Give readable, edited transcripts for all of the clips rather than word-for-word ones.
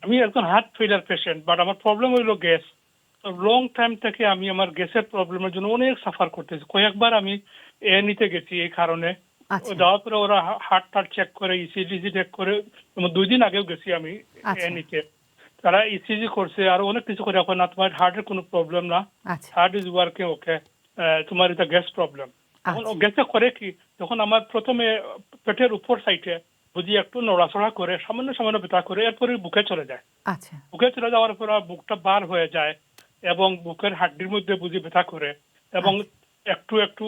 আমি একজন heart failure patient, but আমার প্রবলেম হইলো গ্যাস। লং টাইম থেকে আমি আমার গ্যাসের প্রবলেমের জন্য অনেক সাফার করতেছি। কয়েকবার আমি নিতে গেছি এই কারণে। আচ্ছা যাওয়ার পরে ওরা হার্ট টার্ট চেক করে, ইসিজি চেক করে। 2 দিন আগেও গেছি আমি আচ্ছা নিতে। তারা ইসিজি করছে, আরো অনেক কিছু করে, এখন না তোমার হার্টের কোনো প্রবলেম না, আচ্ছা হার্ট ইজ ওয়ার্কিং ওকে, তোমার এটা গ্যাস প্রবলেম। এখন আচ্ছা গ্যাসে করে কি, যখন আমার প্রথমে পেটের উপর সাইডে বুঝি একটু নড়াচড়া করে, সামান্য সামান্য ব্যথা করে, এরপরে বুকে চলে যায়। আচ্ছা বুকে চলে যাওয়ার পর বুকটা বার হয়ে যায় এবং বুকের হাড্ডির মধ্যে বুঝি ব্যথা করে এবং আচ্ছা একটু একটু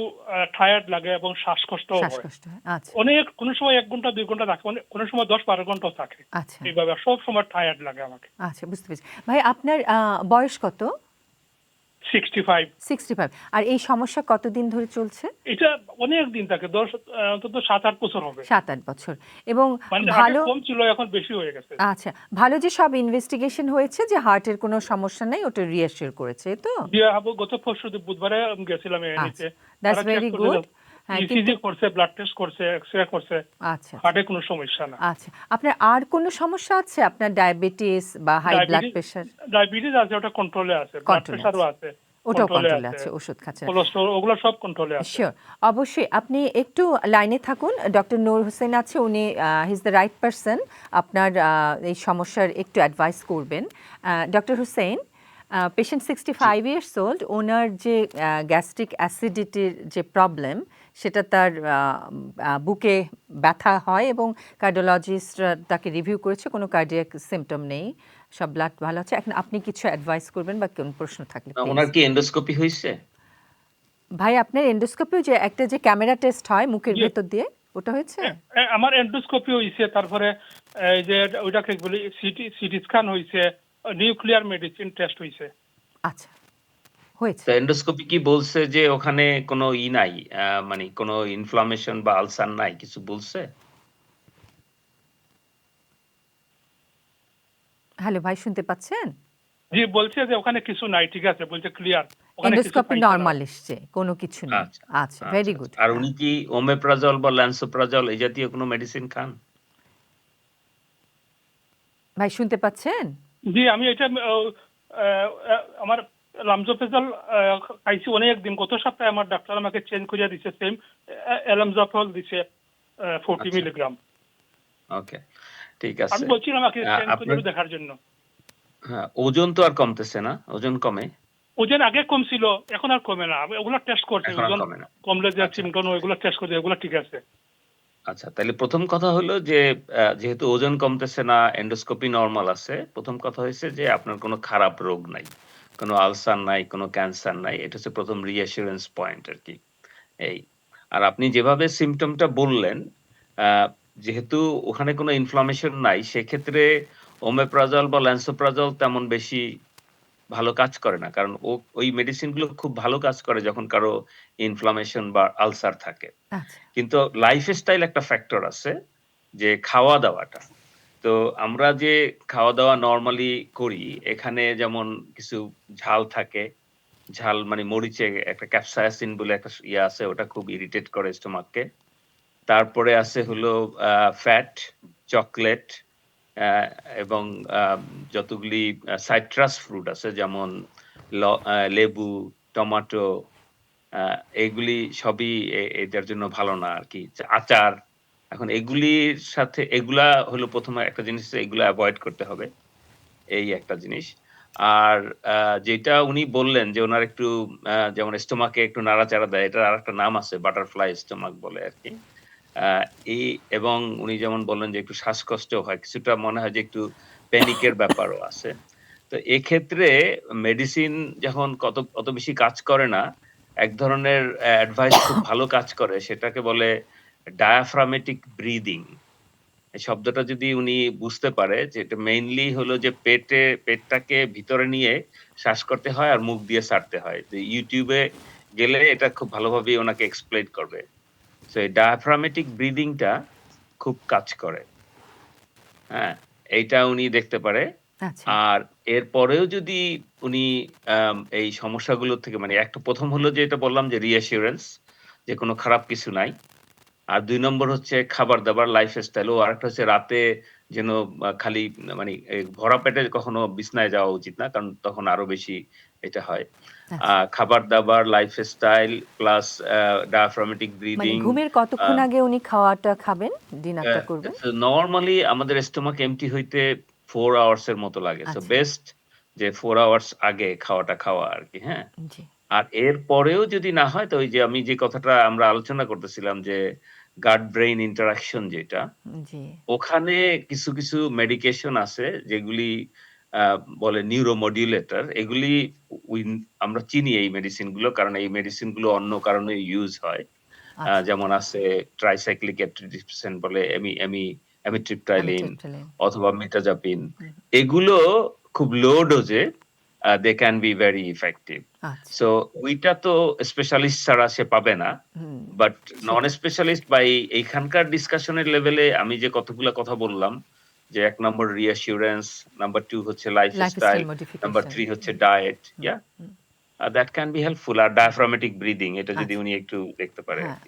টায়ার্ড লাগে এবং শ্বাসকষ্টও হয়। শ্বাসকষ্ট হয় আচ্ছা অনেক, কোনো সময় 1 ঘন্টা 2 ঘন্টা থাকে, কোনো সময় 10-12 ঘন্টাও থাকে। আচ্ছা এইভাবে সব সময় টায়ার্ড লাগে আমাকে। আচ্ছা বুঝতে পেরেছি। ভাই আপনার বয়স কত? 65। 65। আর এই সমস্যা কতদিন ধরে চলছে? এটা অনেক দিন থাকে, অন্তত 7-8 বছর হবে। 7-8 বছর। এবং মানে আগে ভালো, কম ছিল, এখন বেশি হয়ে গেছে। আচ্ছা ভালো যে সব ইনভেস্টিগেশন হয়েছে, যে হার্টের কোনো সমস্যা নেই, ওটা রিঅ্যাসিওর করেছে তো? বিয়ে হবো গত পরশু বুধবারে গেছিলাম নিতে। আচ্ছা দ্যাটস তারা চেক ভেরি করছে, গুড। হ্যাঁ কিন্তু ইসিজি করছে, ব্লাড টেস্ট করছে, এক্সরে করছে, আচ্ছা আচ্ছা হার্টে কোনো সমস্যা না। আচ্ছা আপনার আর কোনো সমস্যা আছে? আপনার ডায়াবেটিস বা high blood diabetes pressure? Diabetes আছে, ওটা কন্ট্রোলে আছে। ব্লাড কন্ট্রোলে প্রেশারও আছে? আছে, ওটাও কন্ট্রোলে কন্ট্রোলে আছে। আছে, ওষুধ খাচ্ছেন? কোলেস্ট্রল, ওগুলো সব কন্ট্রোলে আছে। শিওর, অবশ্যই। আপনি একটু লাইনে থাকুন, ডক্টর নূর হোসেন আছে, উনি he is the right person আপনার এই সমস্যার একটু অ্যাডভাইস করবেন। ডক্টর হোসেন, পেশেন্ট জি 65 ইয়ার্স ওল্ড, ওনার যে গ্যাস্ট্রিক অ্যাসিডিটির যে প্রবলেম, সেটা তার বুকে ব্যথা হয় এবং কার্ডিওলজিস্ট তাকে রিভিউ করেছে, কোনো কার্ডিয়াক সিমটম নেই, সব ব্লাড ভালো আছে। এখন আপনি কিছু অ্যাডভাইস করবেন বা কোন প্রশ্ন থাকলে প্লিজ। ওনার কি এন্ডোস্কোপি হইছে? ভাই আপনার এন্ডোস্কোপিও, যে একটা যে ক্যামেরা টেস্ট হয় মুখের জি, ভেতর দিয়ে, ওটা হয়েছে? আমার এন্ডোস্কোপি হইছে, তারপরে এই যে ওইটাকে বলি সিটি স্ক্যান হইছে, নিউক্লিয়ার মেডিসিন টেস্ট হইছে। আচ্ছা হয়েছে। তো এন্ডোস্কোপি কি বলছে যে ওখানে কোনো নাই, মানে কোনো ইনফ্লামেশন বা আলসার নাই, কিছু বলছে? হ্যালো ভাই, শুনতে পাচ্ছেন? জি, বলছে যে ওখানে কিছু নাই, ঠিক আছে, বলছে ক্লিয়ার, ওখানে কিছু এন্ডোস্কোপি পাইছে না। নর্মাল এসছে, কোনো কিছু নেই। আচ্ছা আচ্ছা আচ্ছা ভেরি আচ্ছা। গুড। আর হ্যাঁ উনি কি ওমেপ্রাজল বা ল্যান্সোপ্রাজল এই জাতীয় কোনো মেডিসিন খান? ভাই শুনতে পাচ্ছেন? জি, আমি এটা আমার লামজোপেজাল খাইছি অনেক দিন। গত সপ্তাহে আমার ডাক্তার আমাকে চেঞ্জ করিয়া দিছে, সেম এলামজোপল দিছে 40 আচ্ছা, মিলিগ্রাম। ওকে, ঠিক আমি আছে। বলছিলাম আমাকে চেঞ্জ আপনার করিয়া দেখার জন্য। হ্যাঁ, ওজন তো আর কমতেছে না, ওজন কমে? ওজন আগে কম ছিল, এখন আর কমে না। আমি ওগুলো টেস্ট করছি, এখন আর ওজন কমে না। কমলে যে আচ্ছা সিমটম, ওইগুলো টেস্ট করছি, ওগুলো ঠিক আছে। আচ্ছা, তাইলে ১ম কথা হলো যে যেহেতু ওজন কমতেছে না, এন্ডোস্কোপি নরমাল আছে। ১ম কথা হইছে যে আপনার কোনো খারাপ রোগ নাই। কোনো আলসার নাই, কোনো ক্যান্সার নাই। এটা হচ্ছে ১ম রিঅ্যাসুরেন্স পয়েন্ট আরকি। এই। আর আপনি যেভাবে সিম্পটমটা বললেন, আ যেহেতু ওখানে কোনো ইনফ্লামেশন নাই, সেক্ষেত্রে ওমেপ্রাজল বা ল্যান্সোপ্রাজল তেমন বেশি ভালো কাজ করে না। কারণ ওই মেডিসিন গুলো খুব ভালো কাজ করে যখন কারো ইনফ্লামেশন বা আলসার থাকে। আচ্ছা কিন্তু লাইফস্টাইল একটা ফ্যাক্টর আছে, যে খাওয়া-দাওয়াটা। তো আমরা যে খাওয়া-দাওয়া নরমালি করি, এখানে যেমন কিছু ঝাল থাকে। ঝাল মানে মরিচে একটা ক্যাপসাইসিন বলে একটা আছে, ওটা খুব ইরিটেট করে স্টোমাককে। তারপরে আছে হলো ফ্যাট, চকোলেট, অ্যা এবং আ যতগুলি সাইট্রাস ফ্রুট আছে, যেমন লেবু, টমেটো, আ এগুলি সবই এটার জন্য ভালো না আরকি। আচার। এখন এগুলির সাথে এগুলা হলো ১ম একটা জিনিস, এগুলা এভয়েড করতে হবে। এই একটা জিনিস। আর যেটা উনি বললেন যে উনার একটু যেমন স্টোমাকে একটু নাড়াচাড়া দেয়, এটার আরেকটা নাম আছে, বাটারফ্লাই স্টোমাক বলে আরকি। আ এই এবং উনি যেমন বললেন যে একটু শ্বাসকষ্ট হয়। কিছুটা মনে হয় যে একটু প্যানিক এর ব্যাপারও আছে। তো এক্ষেত্রে মেডিসিন যখন অত বেশি কাজ করে না, এক ধরনের অ্যাডভাইস খুব ভালো কাজ করে, সেটাকে বলে ডায়াফ্রামেটিক ব্রিথিং। এই শব্দটা যদি উনি বুঝতে পারে, যে এটা মেইনলি হলো যে পেটটাকে ভিতরে নিয়ে শ্বাস করতে হয় আর মুখ দিয়ে ছাড়তে হয়। তো YouTube এ গেলে এটা খুব ভালোভাবেই ওনাকে এক্সপ্লেইন করবে। সো এই ডায়াফ্রামেটিক ব্রিথিং টা খুব কাজ করে। হ্যাঁ? এইটা উনি দেখতে পারে। আচ্ছা আর এরপরেও যদি উনি এই সমস্যাগুলো থেকে, মানে একটা ১ম হলো যে এটা বললাম যে রিঅ্যাসুরেন্স, যে কোনো খারাপ কিছু নাই। আর ২ নম্বর হচ্ছে খাবার-দাবার, লাইফস্টাইল। ও আরেকটা হচ্ছে রাতে যেন খালি মানে ভরা পেটে কখনো বিছনায় যাওয়া উচিত না। কারণ তখন আরো বেশি এটা হয়। আচ্ছা। খাবার-দাবার, লাইফস্টাইল প্লাস ডায়াফ্রামেটিক মানে ব্রিথিং ঘুমের আ কতক্ষণ আগে উনি খাওয়াটা খাবেন? ডিনারটা করবেন? নরমালি আমাদের স্টোমাক এমপ্টি হইতে 4 আওয়ার্স এর মতো লাগে। সো আচ্ছা, বেস্ট যে 4 আওয়ার্স আগে খাওয়াটা খাওয়া আরকি, হ্যাঁ? জি, আর এর পরেও যদি না হয় তো ওই যে আমি যে কথাটা আমরা আলোচনা করতেছিলাম যে গাট ব্রেইন ইন্টারেকশন যেটা, জি। ওখানে কিছু মেডিকেশন আছে যেগুলি আ বলে নিউরোমডুলেটর। এগুলি উই আমরা চিনি এই মেডিসিন গুলো। কারণ এই মেডিসিন গুলো অন্য কারণে ইউজ হয়। আচ্ছা, যেমন আছে ট্রাইসাইক্লিক অ্যাট্রিটিসেন বলে অ্যামিট্রিপটাইলিন অ্যামিট্রিপটাইলিন। অথবা মিটাজাপিন। হুম, এগুলো খুব লো ডোজে they can be very effective. আচ্ছা, সো ওইটা তো স্পেশালিস্ট ছাড়া সে পাবে না। হুম, বাট নন সেটাই। স্পেশালিস্ট বা এইখানকার ডিসকাশনের লেভেলে আমি যে কতগুলা কথা বললাম যে ১ নম্বর রিঅ্যাসুরেন্স, নাম্বার 2 হচ্ছে লাইফস্টাইল, লাইফস্টাইল নাম্বার মডিফিকেশন। 3 হচ্ছে diet, hmm, yeah? Hmm, that can be helpful. আর ডায়াফ্রামেটিক ব্রিথিং এটা যদি আচ্ছা, উনি একটু দেখতে পারে হ্যাঁ। আরকি।